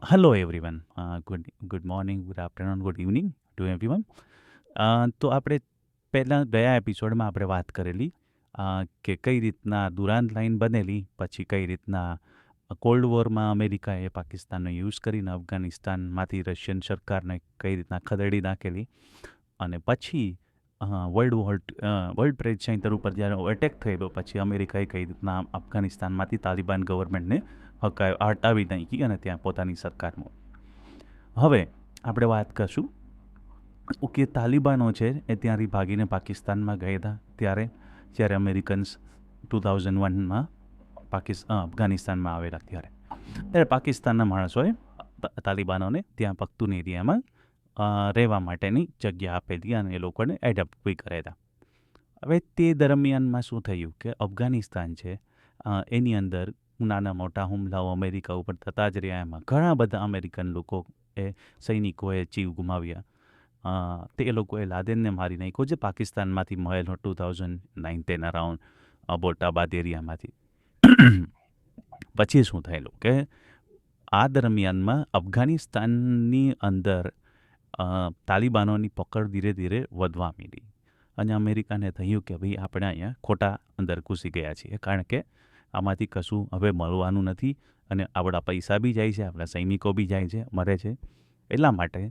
Hello everyone. Good morning, good afternoon, good evening to everyone. તો આપણે પહેલાં ગયા એપિસોડમાં આપણે વાત કરેલી કે કઈ રીતના દુરાંત લાઈન બનેલી, પછી કઈ રીતના કોલ્ડ વોરમાં અમેરિકાએ પાકિસ્તાનનો યુઝ કરીને અફઘાનિસ્તાનમાંથી રશિયન સરકારને કઈ રીતના ખદેડી નાખેલી, અને પછી વર્લ્ડ ટ્રેડ સેન્ટર ઉપર જ્યારે એટેક થયેલો પછી અમેરિકાએ કઈ રીતના અફઘાનિસ્તાનમાંથી તાલિબાન ગવર્મેન્ટને હટાવી નાખી અને ત્યાં પોતાની સરકારમાં. હવે આપણે વાત કરશું કે તાલિબાનો છે એ ત્યાંથી ભાગીને પાકિસ્તાનમાં ગયા હતા જ્યારે અમેરિકન્સ 2001માં અફઘાનિસ્તાનમાં આવેલા ત્યારે પાકિસ્તાનના માણસોએ તાલિબાનોને ત્યાં પખ્તૂન એરિયામાં રહેવા માટેની જગ્યા આપેલી અને એ લોકોને એડપ્ટ બી કર્યા હતા. હવે તે દરમિયાનમાં શું થયું કે અફઘાનિસ્તાન છે એની અંદર નાના મોટા હુમલાઓ અમેરિકા ઉપર થતા જ રહ્યા. એમાં ઘણા બધા અમેરિકન લોકો સૈનિકોએ જીવ ગુમાવ્યા. તે લોકોએ લાદેનને મારી નાખ્યો જે પાકિસ્તાનમાંથી મળેલો 2009 અરાઉન્ડ અબોટાબાદ એરિયામાંથી. પછી શું થયેલું કે આ દરમિયાનમાં અફઘાનિસ્તાનની અંદર તાલિબાનોની પકડ ધીરે ધીરે વધવા માંડી અને અમેરિકાને થયું કે ભાઈ આપણે અહીંયા ખોટા અંદર ઘૂસી ગયા છીએ, કારણ કે આમાંથી કશું હવે મળવાનું નથી અને આપણા પૈસા બી જાય છે, આપણા સૈનિકો બી જાય છે, મરે છે. એટલા માટે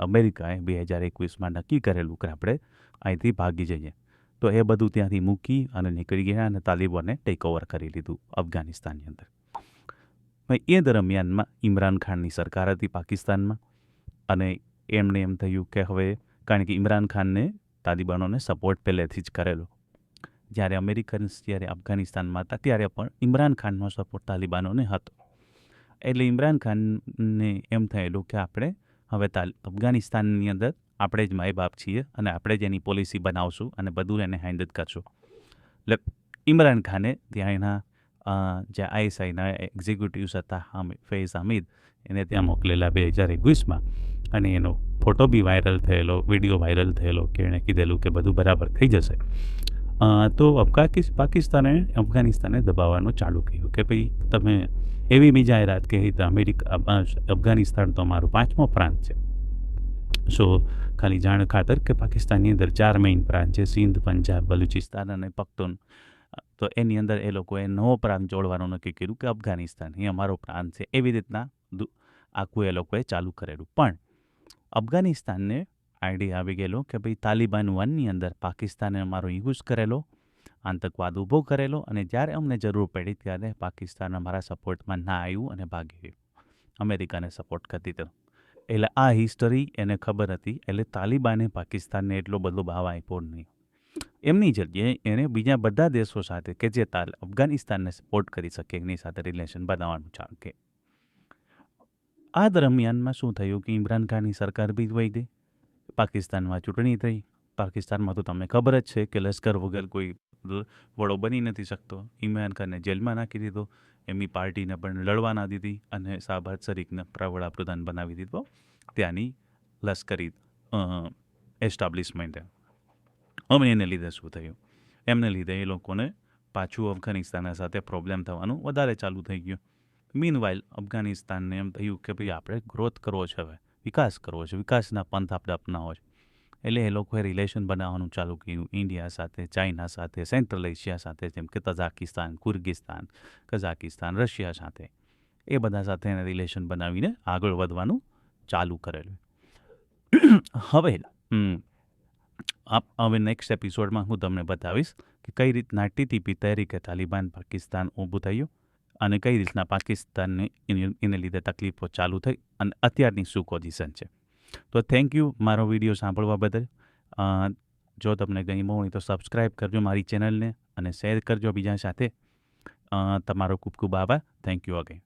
અમેરિકાએ 2021માં નક્કી કરેલું કે આપણે અહીંથી ભાગી જઈએ. તો એ બધું ત્યાંથી મૂકી અને નીકળી ગયા અને તાલિબાને ટેક ઓવર કરી લીધું અફઘાનિસ્તાનની અંદર. એ દરમિયાનમાં ઇમરાન ખાનની સરકાર હતી પાકિસ્તાનમાં અને એમને એમ થયું કે હવે, કારણ કે ઇમરાન ખાનને તાલિબાનોને સપોર્ટ પહેલેથી જ કરેલો. જ્યારે અમેરિકન્સ જ્યારે અફઘાનિસ્તાનમાં હતા ત્યારે પણ ઇમરાન ખાનનો સપોર્ટ તાલિબાનોને હતો. એટલે ઇમરાન ખાનને એમ થયેલું કે આપણે હવે અફઘાનિસ્તાનની અંદર આપણે જ માય બાપ છીએ અને આપણે જ એની પોલિસી બનાવશું અને બધું એને હેન્ડલ કરશું. એટલે ઇમરાન ખાને ત્યાં એના જે ISIના એક્ઝિક્યુટિવ્સ હતા ફૈઝ હામિદ એને ત્યાં મોકલેલા 2021માં, અને એનો ફોટો બી વાયરલ થયેલો, વિડીયો વાયરલ થયેલો કે એણે કીધેલું કે બધું બરાબર થઈ જશે. તો પાકિસ્તાને અફઘાનિસ્તાને દબાવવાનું ચાલુ કર્યું કે ભાઈ તમે એવી બી જાહેરાત કરી અફઘાનિસ્તાન તો અમારો 5મો પ્રાંત છે. સો ખાલી જાણ ખાતર કે પાકિસ્તાનની અંદર 4 મેઇન પ્રાંત છે: સિંધ, પંજાબ, બલુચિસ્તાન અને પખ્તૂન. તો એની અંદર એ લોકોએ નવો પ્રાંત જોડવાનું નક્કી કર્યું કે અફઘાનિસ્તાન એ અમારો પ્રાંત છે. એવી રીતના આખું એ લોકોએ ચાલુ કરેલું. પણ અફઘાનિસ્તાનને આઈડિયા આવી ગયેલો કે ભાઈ તાલિબાન 1ની અંદર પાકિસ્તાને અમારો યુઝ કરેલો, આતંકવાદ ઊભો કરેલો, અને જ્યારે અમને જરૂર પડી ત્યારે પાકિસ્તાન અમારા સપોર્ટમાં ના આવ્યું અને ભાગી ગયું, અમેરિકાને સપોર્ટ કરી દીધો. એટલે આ હિસ્ટરી એને ખબર હતી. એટલે તાલિબાને પાકિસ્તાનને એટલો બધો ભાવ આપ્યો નહીં. એમની જગ્યાએ એણે બીજા બધા દેશો સાથે કે જે અફઘાનિસ્તાનને સપોર્ટ કરી શકે એની સાથે રિલેશન બનાવવાનું ચાલુ કે. આ દરમિયાનમાં શું થયું કે ઇમરાન ખાનની સરકાર બી વહી ગઈ, પાકિસ્તાનમાં ચૂંટણી થઈ. પાકિસ્તાનમાં તો તમને ખબર જ છે કે લશ્કર વગર કોઈ વડો બની નથી શકતો. ઇમરાન ખાનને જેલમાં નાખી દીધો, એમની પાર્ટીને પણ લડવા ના દીધી અને શાહબાઝ શરીફને વડાપ્રધાન બનાવી દીધો ત્યાંની લશ્કરી એસ્ટાબ્લિશમેન્ટે. હવે એને લીધે શું થયું, એમને લીધે એ લોકોને પાછું અફઘાનિસ્તાન સાથે પ્રોબ્લેમ થવાનું વધારે ચાલુ થઈ ગયું. મીનવાઇલ અફઘાનિસ્તાનને એમ થયું કે ભાઈ આપણે ગ્રોથ કરવો છે, હવે વિકાસ કરવો છે, વિકાસના પંથ આપણે અપનાવો છે. એટલે એ લોકોએ રિલેશન બનાવવાનું ચાલુ કર્યું ઇન્ડિયા સાથે, ચાઇના સાથે, સેન્ટ્રલ એશિયા સાથે, જેમ કે તઝાકિસ્તાન, કિર્ગિસ્તાન, કઝાકિસ્તાન, રશિયા સાથે. એ બધા સાથે એને રિલેશન બનાવીને આગળ વધવાનું ચાલુ કરેલું. હવે નેક્સ્ટ એપિસોડમાં હું તમને બતાવીશ કે કઈ રીતના ટીટીપી તરીકે તાલિબાન પાકિસ્તાન ઊભું થયું અને કઈ રીતના પાકિસ્તાનને એને લીધે તકલીફો ચાલુ થઈ અને અત્યારની શું પોઝિશન છે. તો થેન્ક યુ મારો વિડીયો સાંભળવા બદલ. જો તમને ગમ્યું હોય તો સબસ્ક્રાઈબ કરજો મારી ચેનલને અને શેર કરજો બીજા સાથે. તમારો ખૂબ ખૂબ આભાર. Thank you again.